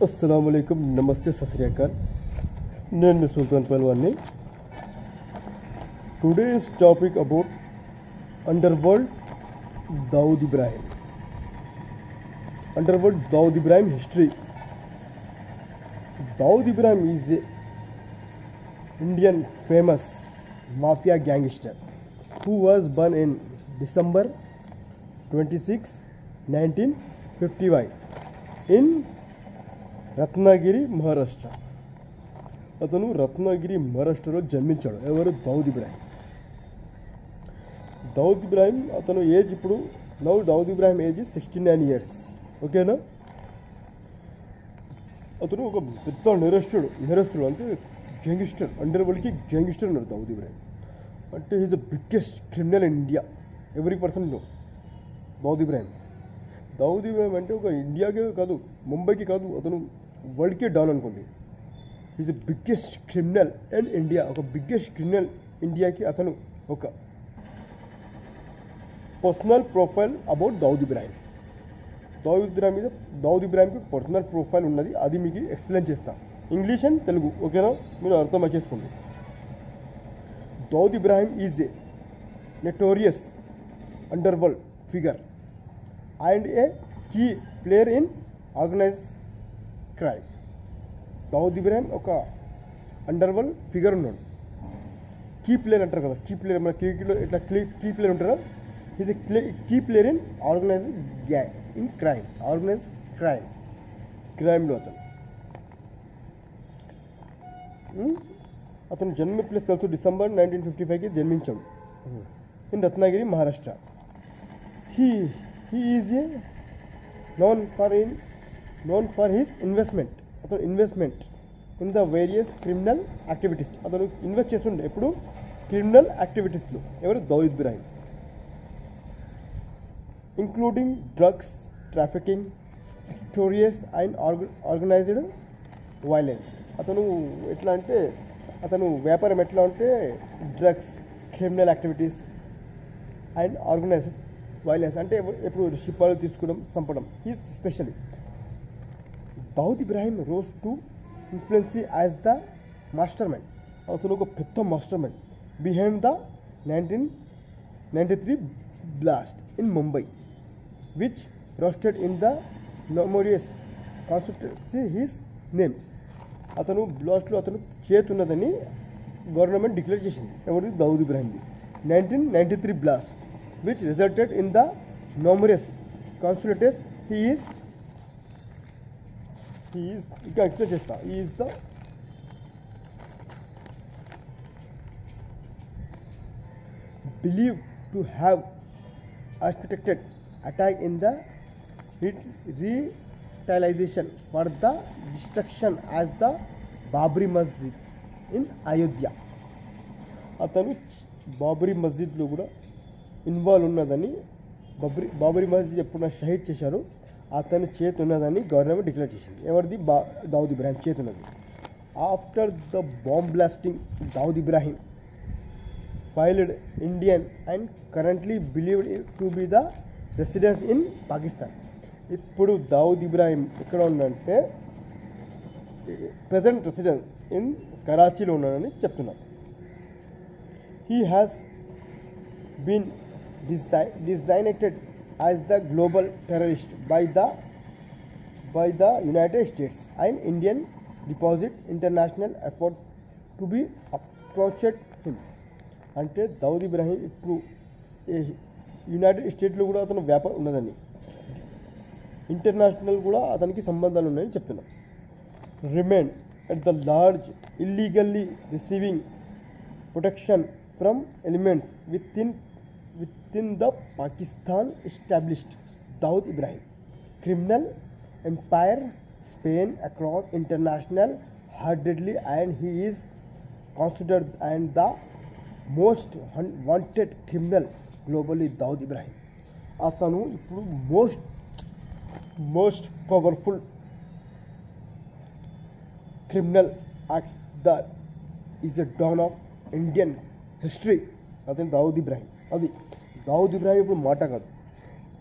अस्सलाम वालेकुम, नमस्ते, सत श्री अकाल। నేను మీ సుల్తాన్ పల్వాన్ని. Today's topic about underworld Dawood Ibrahim. Underworld Dawood Ibrahim history. Dawood Ibrahim is a Indian famous mafia gangster who was born in December 26, 1955 in Ratnagiri, Maharashtra. అతను రత్నగిరి, మహారాష్ట్రలో జన్మించాడు. ఎవరు? దావుద్ ఇబ్రాహిం. దావుద్ ఇబ్రాహిం అతను ఏజ్ ఇప్పుడు దావుద్ ఇబ్రాహిం ఏజ్ 69 years. ఓకేనా? అతను ఒక పెద్ద నేరస్తుడు అంటే గ్యాంగ్స్టర్, అండర్వరల్డ్కి గ్యాంగ్స్టర్ ఉన్నారు దావుద్ ఇబ్రాహిం. అంటే is the biggest criminal in India. Every person know Dawood Ibrahim. Dawood Ibrahim అంటే ఒక ఇండియాకే కాదు, ముంబైకి కాదు, అతను వరల్డ్కే డాన్ అనుకోండి. Is the biggest criminal in India. ఒక బిగ్గెస్ట్ క్రిమినల్ ఇండియాకి అతను ఒక personal profile about Dawood Ibrahim. Dawood ఇబ్రాహింకి పర్సనల్ ప్రొఫైల్ ఉన్నది, అది మీకు ఎక్స్ప్లెయిన్ చేస్తాను. ఇంగ్లీష్ అండ్ తెలుగు, ఓకేనా? మీరు అర్థం చేసుకోండి. Dawood Ibrahim is a notorious underworld figure and a key player in organized crime. Dawood Ibrahim ఒక అండర్వరల్డ్ ఫిగర్ ఉన్నాడు. కీ ప్లేయర్ అంటారు కదా, కీ ప్లేయర్ మన క్రికెట్లో ఇట్లా కీ ప్లేయర్ ఉంటారు. Is a key player in organized gang in crime. Organized క్రైమ్లో అతను జన్మ ప్లేస్ తెలుసు. December 1955కి జన్మించాడు in Ratnagiri, Maharashtra. He is a known for his investment. అతను investment in the various criminal activities. అతను ఇన్వెస్ట్ చేస్తుండే ఎప్పుడు క్రిమినల్ యాక్టివిటీస్లో. ఎవరు? Dawood Ibrahim. Including drugs trafficking, terrorist and organised violence. అతను ఎట్లా అంటే అతను వ్యాపారం ఎట్లా అంటే drugs, criminal activities and organised violence. అంటే ఎప్పుడు షిప్పాలు తీసుకోవడం, చంపడం. He's especially Dawood Ibrahim rose to influence as the master mind. అతను ఒక పెద్ద master mind behind the 1993 blast in Mumbai, which roasted in the notorious constituency his name. అతను బ్లాస్ట్లో అతను చేతున్నదని గవర్నమెంట్ డిక్లేర్ చేసింది. ఎవరిది? Dawood ఇబ్రాహింది. 1993 blast which resulted in the numerous constituencies. He is ఇంకా explain చేస్తా. he is the believed to have architected attack in the retaliation for the destruction as the Babri Masjid in Ayodhya. అతను బాబరీ మస్జిద్లో కూడా involve ఉన్నదని, బాబరీ మస్జిద్ ఎప్పుడు షహీద్ చేశారు, అతను చేతి ఉన్నదని గవర్నమెంట్ డిక్లేర్ చేసింది. ఎవరిది? దావుద్ ఇబ్రాహిం చేతి ఉన్నది. After the bomb blasting, Dawood Ibrahim filed Indian and currently believed to be the resident in Pakistan. ఇప్పుడు దావుద్ ఇబ్రాహిం ఎక్కడ ఉందంటే ప్రజెంట్ రెసిడెన్స్ ఇన్ కరాచీలో ఉన్నాడని చెప్తున్నారు. He has been designated as the global terrorist by the United States and Indian deposit international effort to be approached him. అంటే దావుద్ ఇబ్రాహిం ఇప్పుడు United స్టేట్లో కూడా అతను వ్యాపారం ఉన్నదని, ఇంటర్నేషనల్ కూడా అతనికి సంబంధాలు ఉన్నాయని చెప్తున్నాం. Remain at the large illegally receiving protection from elements with in the Pakistan established Dawood Ibrahim criminal empire Spain across international heartedly and he is considered and the most wanted criminal globally. Dawood Ibrahim అతను ఇప్పుడు most powerful criminal act the is a don of Indian history. అతను దావుద్ ఇబ్రాహిం. అది దావుద్ ఇబ్రాహిం ఇప్పుడు మాట కాదు.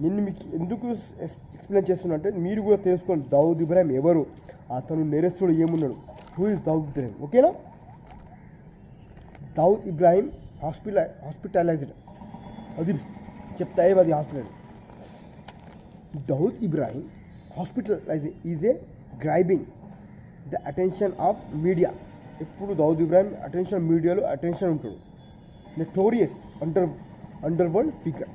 నేను మీకు ఎందుకు ఎక్స్ప్లెయిన్ చేస్తున్నా అంటే మీరు కూడా తెలుసుకోవాలి దావుద్ ఇబ్రాహిం ఎవరు. అతను నేరస్తుడు ఏమున్నాడు, హూ ఇస్ దావుద్ ఇబ్రాహిం. ఓకేనా. దావుద్ ఇబ్రాహిం హాస్పిటలైజ్డ్, అది చెప్తా ఏమది hospital. Dawood Ibrahim hospitalized is a grabbing the attention of media. ఎప్పుడు దావుద్ ఇబ్రాహిం అటెన్షన్, మీడియాలో అటెన్షన్ ఉంటాడు. Notorious under world figure.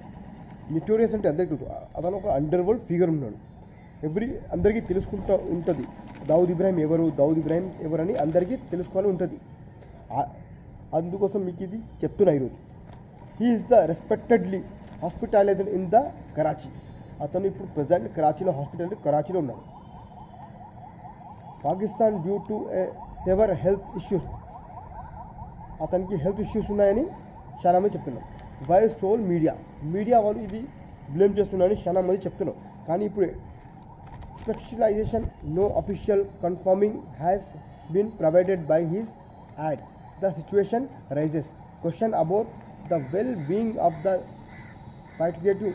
Notorious అంటే అందరికీ తెలుసు, అతను ఒక అండర్ వరల్డ్ ఫిగర్ ఉన్నాడు. అందరికీ తెలుసుకుంటూ ఉంటుంది దావుద్ ఇబ్రాహిం ఎవరని అందరికీ తెలుసుకోవాలి ఉంటుంది. అందుకోసం మీకు ఇది చెప్తున్నా ఈరోజు. He is the reportedly hospitalized in the Karachi. అతను ఇప్పుడు ప్రజెంట్ కరాచీలో ఉన్నాడు. Pakistan due to severe health issues, అతనికి హెల్త్ ఇష్యూస్ ఉన్నాయని చాలా మంది చెప్తున్నాం. వై సోల్ మీడియా వాళ్ళు ఇది బ్లేమ్ చేస్తున్నారని చాలా మంది చెప్తున్నాం. కానీ ఇప్పుడు specialization no official confirming has been provided by his aide. The situation raises question about the well being of the fugitive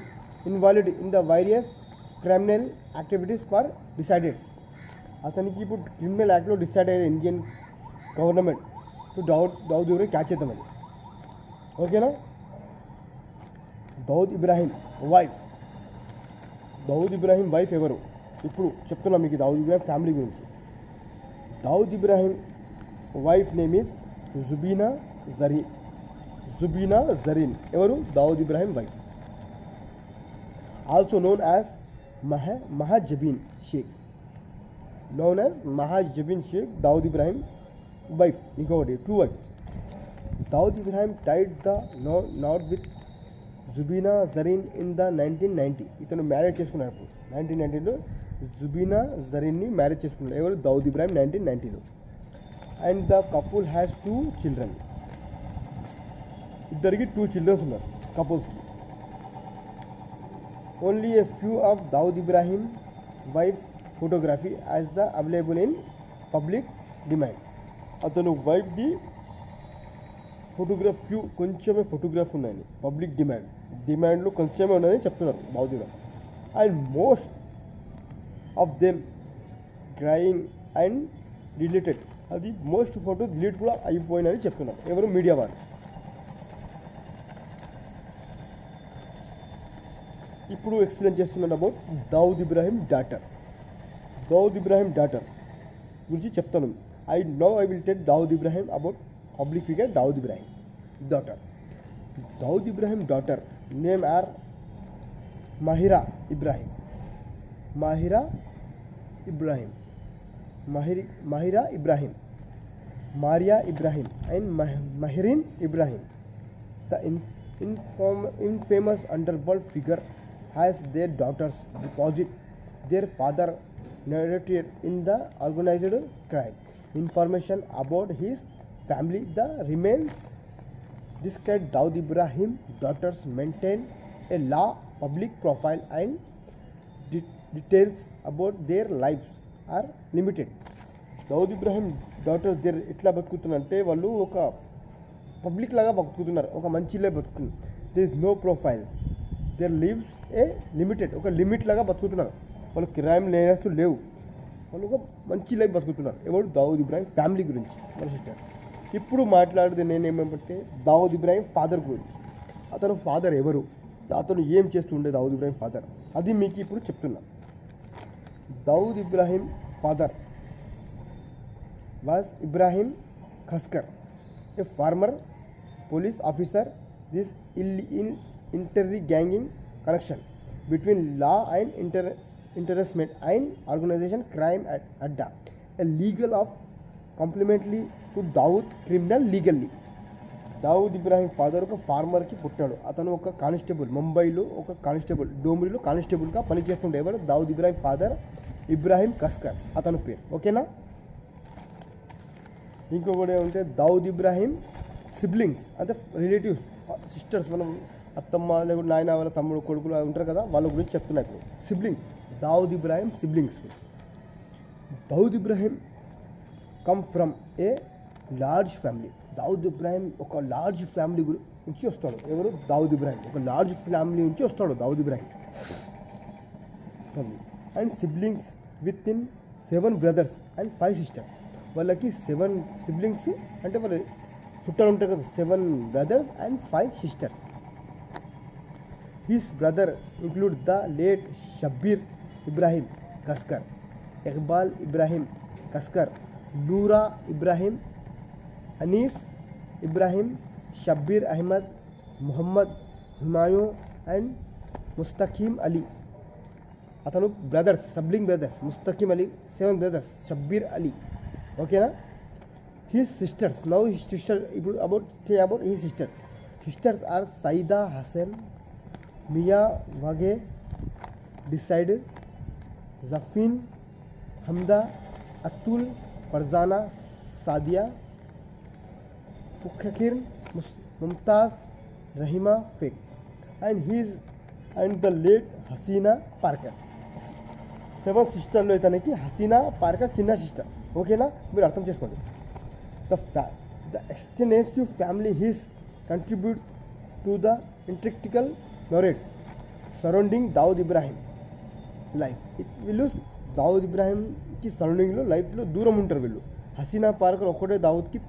involved in the various criminal activities for decades. అతనికి ఇప్పుడు క్రిమినల్ యాక్ట్లో decide అయ్యే Indian government to Dawood Ibrahim catch చేద్దామని. ఓకేనా. Dawood Ibrahim wife ఎవరు ఇప్పుడు చెప్తున్నా మీకు. దావుద్ ఇబ్రాహిం ఫ్యామిలీ గురించి. Dawood Ibrahim wife name is Zubina Zareen. ఎవరు? Dawood Ibrahim wife. Also known as Mahajabeen Sheikh. Dawood Ibrahim wife. ఇంకొకటి 2 wives. Dawood Ibrahim tied the knot with Zubina Zareen in the 1990. ఇతను మ్యారేజ్ చేసుకున్నాడు. 1990లో జుబీనా జరీన్ని మ్యారేజ్ చేసుకున్నాడు. ఎవరు? దావుద్ ఇబ్రాహిం 1990లో. And the couple has 2 children. ఇద్దరికి 2 children ఉన్నారు కపుల్స్కి. Only a few of Dawood Ibrahim wife photography as the available in public demand. అతను వైఫ్ది కొంచెమే ఫోటోగ్రాఫ్ ఉన్నాయని పబ్లిక్ డిమాండ్లో కొంచెమే ఉన్నదని చెప్తున్నారు Dawood Ibrahim. And most of them crying and deleted. అది మోస్ట్ ఫోటో డిలీట్ కూడా అయిపోయినని చెప్తున్నారు. ఎవరు? మీడియా వాళ్ళు. ఇప్పుడు ఎక్స్ప్లెయిన్ చేస్తున్నాను అబౌట్ దావుద్ ఇబ్రాహిం డాటర్ గురించి చెప్తాను. I will tell Dawood Ibrahim about public figure Dawood Ibrahim daughter. Dawood Ibrahim daughter name are Mahira Ibrahim Maria Ibrahim and Mahrin Ibrahim. The infamous underworld figure has their daughters deposit their father narrated in the organized crime. Information about his family the remains discreet. Dawood Ibrahim daughters maintain a law public profile and details about their lives are limited. Dawood Ibrahim daughters there ఎట్లా బతుకుతున్నారంటే వాళ్ళు ఒక public లాగా బతుకుతున్నారు, ఒక మంచి life బతుకుతున్నారు. There is no profiles, their lives are limited, ఒక లిమిట్ లాగా బతుకుతున్నారు. వాళ్ళు క్రైమ్ లేనస్తూ లేవు, వాళ్ళు ఒక మంచి లైఫ్ బతుకుతున్నారు. ఎవరు? దావుద్ ఇబ్రాహిం ఫ్యామిలీ గురించి మన సిస్టర్. ఇప్పుడు మాట్లాడితే నేనేమంటే దావుద్ ఇబ్రాహిం ఫాదర్ గురించి. అతను ఫాదర్ ఎవరు, అతను ఏం చేస్తుండే దావుద్ ఇబ్రాహిం ఫాదర్, అది మీకు ఇప్పుడు చెప్తున్నా. Dawood Ibrahim father was Ibrahim Khaskar, a former police officer. This interganging connection between law and interestment and organization crime at Adda, a legal of complementary to Dawood criminal legally. Dawood Ibrahim father ఒక ఫార్మర్కి పుట్టాడు. అతను ఒక కానిస్టేబుల్, ముంబైలో ఒక కానిస్టేబుల్, డోమ్రీలో కానిస్టేబుల్గా పనిచేస్తుండే. ఎవరు? Dawood Ibrahim father Ibrahim Kaskar అతను పేరు. ఓకేనా. ఇంకొకటి ఏమంటే దావుద్ ఇబ్రాహిం సిబ్లింగ్స్ అంటే రిలేటివ్స్, సిస్టర్స్, వాళ్ళ అత్తమ్మ లేకుంటే నాయన వాళ్ళ తమ్ముడు కొడుకులు ఉంటారు కదా, వాళ్ళ గురించి చెప్తున్నారు ఇప్పుడు. Sibling Dawood Ibrahim siblings. Dawood Ibrahim come from a large family. Dawood Ibrahim ఒక లార్జ్ ఫ్యామిలీ నుంచి వస్తాడు. ఎవరు? దావుద్ ఇబ్రాహిం ఒక లార్జ్ ఫ్యామిలీ నుంచి వస్తాడు Dawood Ibrahim. And siblings with in 7 brothers and 5 sisters. వాళ్ళకి 7 సిబ్లింగ్స్ అంటే వాళ్ళ చుట్టాలు ఉంటారు కదా, 7 brothers and 5 sisters. His brother include the late Shabbir Ibrahim Kaskar, Iqbal Ibrahim Kaskar, Noora Ibrahim, Anees Ibrahim, Shabbir Ahmed, Muhammad Humayun and Mustaqeem Ali. అతను brothers, sibling brothers, Mustaqeem Ali 7 brothers, Shabbir Ali. ఓకేనా. His sisters, now his sister, ఇప్పుడు about his sisters are Saida Hasan, Mia వాగే, డిసైడ్, జఫీన్, హమ్దా, అతుల్, ఫర్జానా, సాదియా, ఫుఖకిర్, ముమ్తాజ్, రహీమా ఫేక్ and the late Haseena Parkar. 7 సిస్టర్లో ఇతనికి హసీనా పార్కర్ చిన్న సిస్టర్. ఓకేనా, మీరు అర్థం చేసుకోండి. The extensive family his contribute to the intricate narratives surrounding Dawood Ibrahim life. వీళ్ళు దావుద్ ఇబ్రాహింకి సరౌండింగ్లో లైఫ్లో దూరం ఉంటారు వీళ్ళు. హసీనా పార్కర్ ఒక్కటే దావుద్కి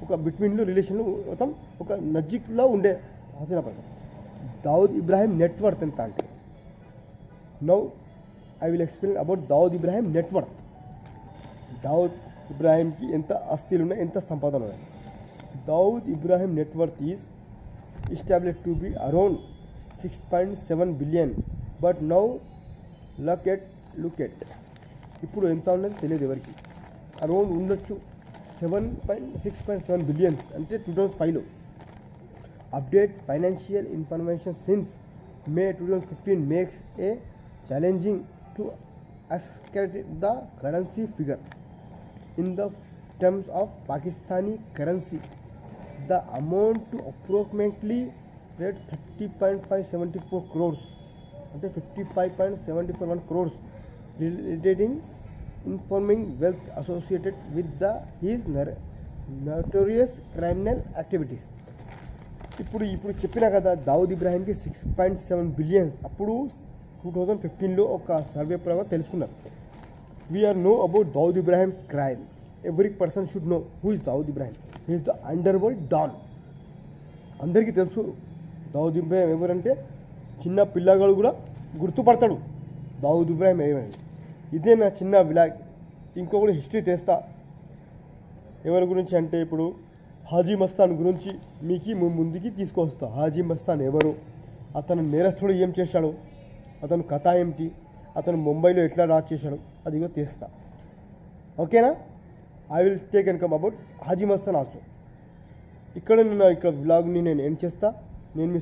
ఒక బిట్వీన్లో రిలేషన్లో మొత్తం ఒక నజీక్లో ఉండే హసీనా పార్కర్. దావుద్ ఇబ్రాహిం నెట్వర్త్ ఎంత అంటే, now I will explain about Dawood Ibrahim net worth. Dawood ఇబ్రాహింకి ఎంత ఆస్తులు ఉన్నాయి, ఎంత సంపాదన ఉన్నాయి. Dawood Ibrahim net worth is established to be around 6.7 billion, but now look at ఇప్పుడు ఎంత ఉన్నది తెలియదు ఎవరికి. అరౌండ్ ఉండొచ్చు 6.7 బిలియన్స్ అంటే 2005లో. Update financial information since May 2015 makes a challenging to ascertain the currency figure. In the terms of Pakistani currency, the amount to approximately rate 30.574 crores అంటే 55.741 crores relating informing wealth associated with his notorious criminal activities. ఇప్పుడు చెప్పినా కదా Dawood ఇబ్రాహింకి 6.7 billions అప్పుడు 2015లో ఒక survey ప్రకారం తెలుసుకున్నారు. We are know about Dawood Ibrahim crime. Every person should know who is Dawood Ibrahim. He is the underworld don. అందరికీ తెలుసు దావుద్ ఇబ్రాహిం ఎవరంటే. చిన్న పిల్లగాడు కూడా గుర్తుపడతాడు దావుద్ ఇబ్రాహిం ఏమని. ఇదే నా చిన్న విలాగ్. ఇంకొకటి హిస్టరీ తెస్తా ఎవరి గురించి అంటే, ఇప్పుడు హాజీ మస్తాన్ గురించి మీకు ముందుకి తీసుకొస్తా. హాజీ మస్తాన్ ఎవరు, అతను నేరస్తుడు ఏం చేశాడు, అతను కథ ఏమిటి, అతను ముంబైలో ఎట్లా రాజ్ చేశాడు, అది కూడా తీస్తా. ఓకేనా. I will take and come about Haji Mastan also. ఇక్కడ వ్లాగ్ని నేను ఎండ్ చేస్తా. నేను మీ